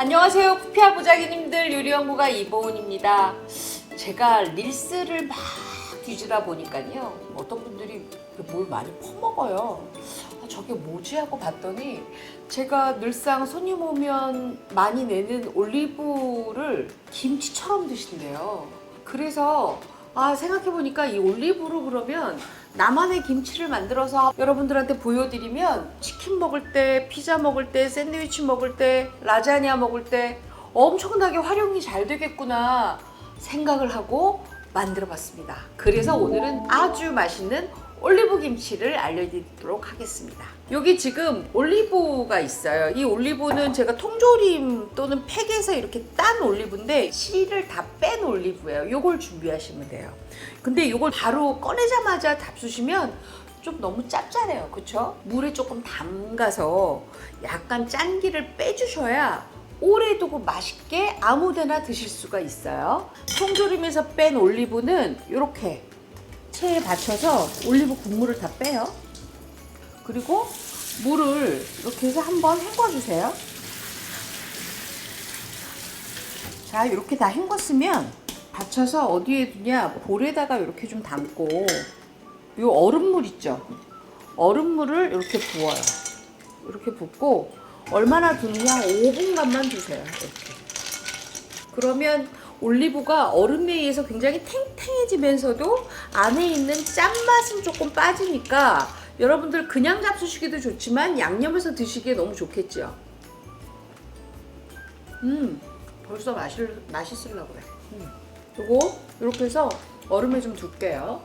안녕하세요. 쿠피아 부자기님들 요리연구가 이보은입니다. 제가 릴스를 막 뒤지다 보니까요, 어떤 분들이 뭘 많이 퍼먹어요. 저게 뭐지 하고 봤더니 제가 늘상 손님 오면 많이 내는 올리브를 김치처럼 드신대요. 그래서 생각해보니까 이 올리브로 그러면 나만의 김치를 만들어서 여러분들한테 보여드리면 치킨 먹을 때, 피자 먹을 때, 샌드위치 먹을 때, 라자냐 먹을 때 엄청나게 활용이 잘 되겠구나 생각을 하고 만들어 봤습니다. 그래서 오늘은 아주 맛있는 올리브 김치를 알려드리도록 하겠습니다. 여기 지금 올리브가 있어요. 이 올리브는 제가 통조림 또는 팩에서 이렇게 딴 올리브인데 씨를 다 뺀 올리브예요. 요걸 준비하시면 돼요. 근데 요걸 바로 꺼내자마자 잡수시면 좀 너무 짭짤해요. 그쵸? 물에 조금 담가서 약간 짠기를 빼주셔야 오래 두고 맛있게 아무데나 드실 수가 있어요. 통조림에서 뺀 올리브는 이렇게 체에 받쳐서 올리브 국물을 다 빼요. 그리고 물을 이렇게 해서 한번 헹궈주세요. 자, 이렇게 다 헹궜으면 받쳐서 어디에 두냐, 볼에다가 이렇게 좀 담고 이 얼음물 있죠? 얼음물을 이렇게 부어요. 이렇게 붓고 얼마나 두느냐, 5분간만 두세요. 이렇게. 그러면 올리브가 얼음에 의해서 굉장히 탱탱해지면서도 안에 있는 짠맛은 조금 빠지니까 여러분들 그냥 잡수시기도 좋지만 양념해서 드시기에 너무 좋겠죠. 벌써 맛있으려고 그래. 요거 이렇게 해서 얼음에 좀 둘게요.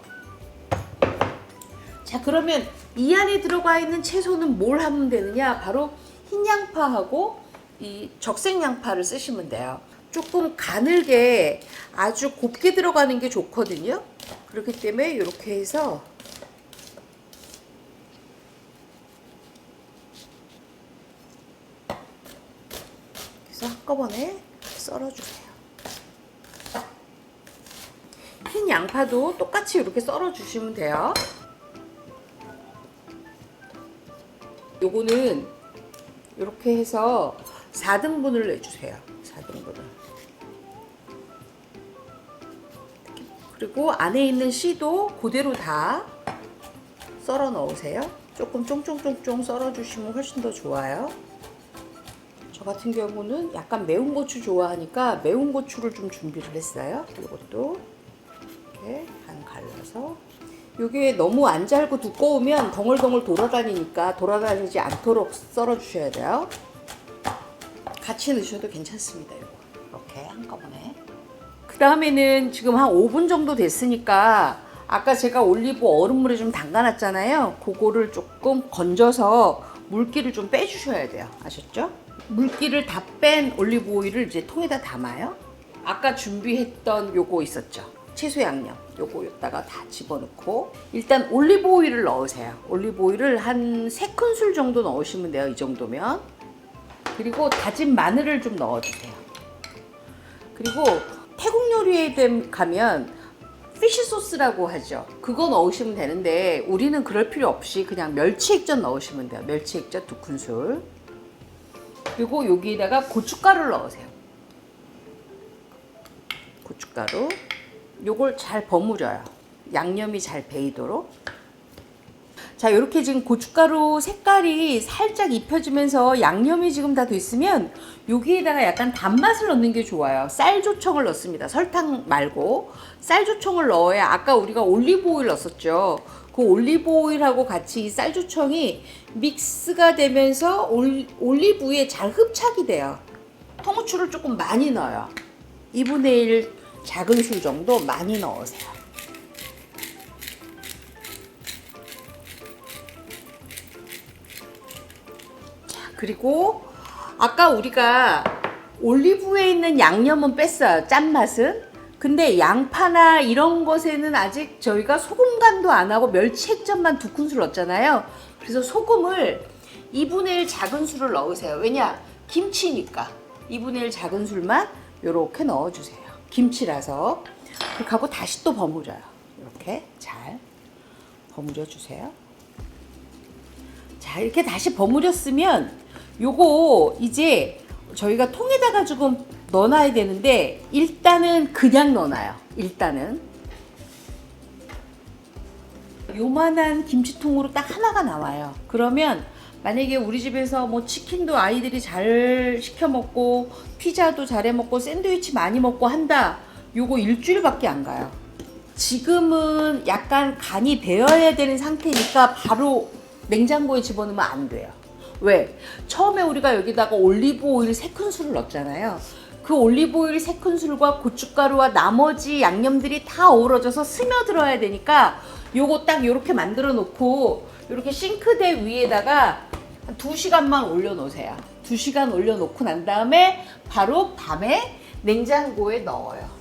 자, 그러면 이 안에 들어가 있는 채소는 뭘 하면 되느냐? 바로 흰 양파하고 이 적색 양파를 쓰시면 돼요. 조금 가늘게 아주 곱게 들어가는 게 좋거든요. 그렇기 때문에 이렇게 해서 한꺼번에 썰어주세요. 흰 양파도 똑같이 이렇게 썰어주시면 돼요. 요거는 이렇게 해서 4등분을 내주세요. 4등분을. 그리고 안에 있는 씨도 그대로 다 썰어 넣으세요. 조금 쫑쫑쫑쫑 썰어 주시면 훨씬 더 좋아요. 저 같은 경우는 약간 매운 고추 좋아하니까 매운 고추를 좀 준비를 했어요. 이것도 이렇게 반 갈라서. 이게 너무 안 잘고 두꺼우면 덩글덩글 돌아다니지 않도록 썰어 주셔야 돼요. 같이 넣으셔도 괜찮습니다. 이렇게 한꺼번에. 그 다음에는 지금 한 5분 정도 됐으니까 아까 제가 올리브 얼음물에 좀 담가놨잖아요. 그거를 조금 건져서 물기를 좀 빼주셔야 돼요. 아셨죠? 물기를 다 뺀 올리브 오일을 이제 통에다 담아요. 아까 준비했던 요거 있었죠? 채소 양념. 요거 여기다가 다 집어넣고 일단 올리브 오일을 넣으세요. 올리브 오일을 한 3큰술 정도 넣으시면 돼요. 이 정도면. 그리고 다진 마늘을 좀 넣어주세요. 그리고 태국 요리에 가면 피쉬 소스라고 하죠. 그거 넣으시면 되는데 우리는 그럴 필요 없이 그냥 멸치 액젓 넣으시면 돼요. 멸치 액젓 2큰술. 그리고 여기에다가 고춧가루를 넣으세요. 고춧가루. 요걸 잘 버무려요. 양념이 잘 배이도록. 자, 이렇게 지금 고춧가루 색깔이 살짝 입혀지면서 양념이 지금 다 됐으면 여기에다가 약간 단맛을 넣는 게 좋아요. 쌀조청을 넣습니다. 설탕 말고 쌀조청을 넣어야 아까 우리가 올리브 오일 넣었었죠. 그 올리브 오일하고 같이 이 쌀조청이 믹스가 되면서 올리브에 잘 흡착이 돼요. 통후추를 조금 많이 넣어요. 2분의 1 작은 술 정도 많이 넣으세요. 그리고 아까 우리가 올리브에 있는 양념은 뺐어요. 짠맛은. 근데 양파나 이런 것에는 아직 저희가 소금 간도 안 하고 멸치 액젓만 2큰술 넣었잖아요. 그래서 소금을 2분의 1 작은 술을 넣으세요. 왜냐? 김치니까 2분의 1 작은 술만 이렇게 넣어주세요. 김치라서. 그렇게 하고 다시 또 버무려요. 이렇게 잘 버무려 주세요. 자, 이렇게 다시 버무렸으면 요거 이제 저희가 통에다가 조금 넣어놔야 되는데 일단은 그냥 넣어놔요. 일단은 요만한 김치통으로 딱 하나가 나와요. 그러면 만약에 우리 집에서 뭐 치킨도 아이들이 잘 시켜 먹고 피자도 잘해 먹고 샌드위치 많이 먹고 한다. 요거 일주일밖에 안 가요. 지금은 약간 간이 배어야 되는 상태니까 바로 냉장고에 집어넣으면 안 돼요. 왜? 처음에 우리가 여기다가 올리브 오일 3큰술을 넣었잖아요. 그 올리브 오일 3큰술과 고춧가루와 나머지 양념들이 다 어우러져서 스며들어야 되니까 요거 딱 요렇게 만들어 놓고 요렇게 싱크대 위에다가 한 2시간만 올려 놓으세요. 2시간 올려 놓고 난 다음에 바로 밤에 냉장고에 넣어요.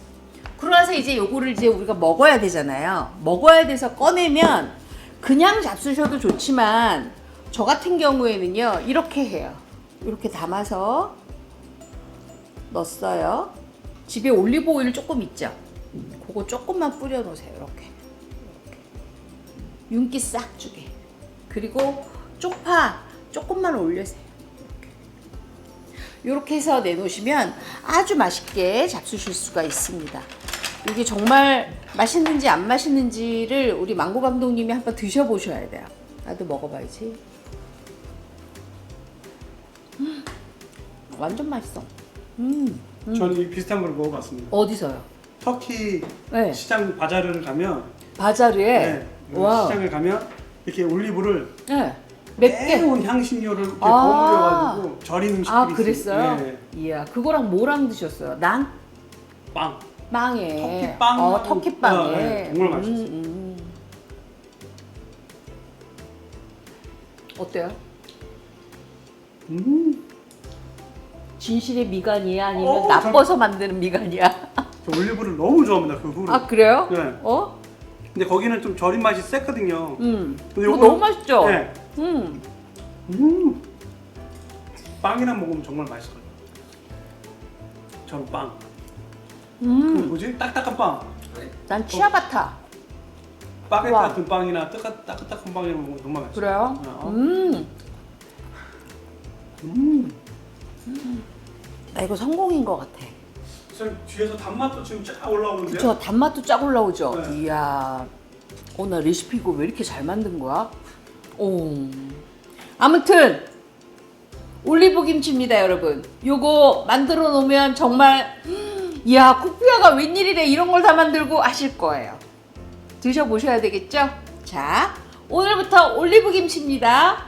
그러나서 이제 요거를 이제 우리가 먹어야 되잖아요. 먹어야 돼서 꺼내면 그냥 잡수셔도 좋지만 저 같은 경우에는요 이렇게 해요. 이렇게 담아서 넣었어요. 집에 올리브 오일 조금 있죠? 그거 조금만 뿌려 놓으세요. 이렇게 윤기 싹 주게. 그리고 쪽파 조금만 올려주세요. 이렇게 해서 내놓으시면 아주 맛있게 잡수실 수가 있습니다. 이게 정말 맛있는지 안 맛있는지를 우리 망고 감독님이 한번 드셔보셔야 돼요. 나도 먹어봐야지. 완전 맛있어. 저는 이 비슷한 걸 먹어봤습니다. 어디서요? 터키 네. 시장 바자르를 가면 바자르에? 네, 와. 시장을 가면 이렇게 올리브를 네. 맵게? 매운 향신료를 이렇게 아. 버무려가지고 절인 음식들이 아, 그랬어요? 네. 이야, 그거랑 뭐랑 드셨어요? 난? 빵. 빵에. 터키빵. 터키빵에. 네, 정말 맛있었어요. 어때요? 음. 진실의 미간이야? 아니면 어, 나빠서 만드는 미간이야? 저 올리브를 너무 좋아합니다. 그 후로. 아, 그래요? 네. 어? 근데 거기는 좀 절인 맛이 세거든요. 근데 요거는- 너무 맛있죠? 네. 음. 빵이랑 먹으면 정말 맛있어요. 저는 빵. 그 뭐지? 딱딱한 빵. 난 치아바타. 바게트 와. 같은 빵이나 따끈따끈한 빵이랑 먹으면 정말 맛있어요. 그래요? 어. 나 이거 성공인 것 같아. 선생님 뒤에서 단맛도 지금 쫙 올라오는데요? 그쵸? 단맛도 쫙 올라오죠? 네. 이야. 나 레시피 이거 왜 이렇게 잘 만든 거야? 아무튼 올리브 김치입니다, 여러분. 요거 만들어 놓으면 정말 이야, 쿠피아가 웬일이래 이런 걸 다 만들고 하실 거예요. 드셔보셔야 되겠죠? 자, 오늘부터 올리브 김치입니다.